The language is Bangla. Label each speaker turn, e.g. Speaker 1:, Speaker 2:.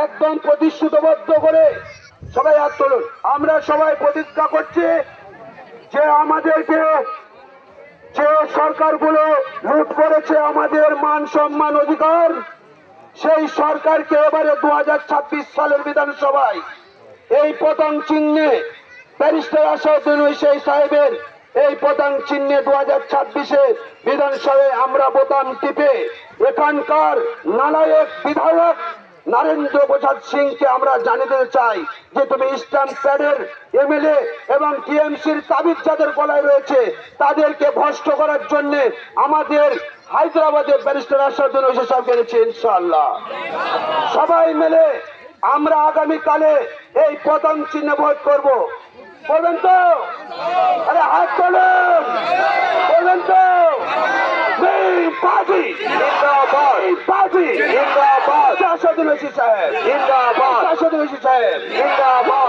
Speaker 1: একদম প্রতিশ্রুতিবদ্ধ করে সবাই হাত তুলুন। আমরা সবাই প্রতিজ্ঞা করছি যে আমাদেরকে যে সরকারগুলো লুট করেছে আমাদের মান সম্মান অধিকার, সেই সরকারকে এবারে 2026 সালের বিধানসভায় এই পতাকা চিহ্নে ব্যারিস্টার আসাদুদ্দিন ওয়াইসি সাহেবের এই পতাকা চিহ্নে 2026-এ বিধানসভায় আমরা বোতাম টিপে এখানকার নালায়ক বিধায়ক নরেন্দ্র প্রসাদ সিংকে আমরা জানিয়ে দিতে চাই যে তুমি স্ট্যাম্প প্যাডের এমএলএ এবং টিএমসির তাবিজ যাদের গলায় রয়েছে তাদেরকে ভ্রষ্ট করার জন্য আমাদের হায়দ্রাবাদে ব্যারিস্টার আসাদুদ্দিন ওয়াইসি সাহেবকে এনেছে। ইনশাআল্লাহ সবাই মিলে আমরা আগামীকালে এই পতাকা চিহ্নে ভোট করব। বলবেন তো? আরে হাত তোলেন। বলবেন তো? পার্টি জিন্দাবাদ, পার্টি জিন্দাবাদ, আসাদুদ্দিন ওয়াইসি সাহেব জিন্দাবাদ, আসাদুদ্দিন ওয়াইসি সাহেব জিন্দাবাদ।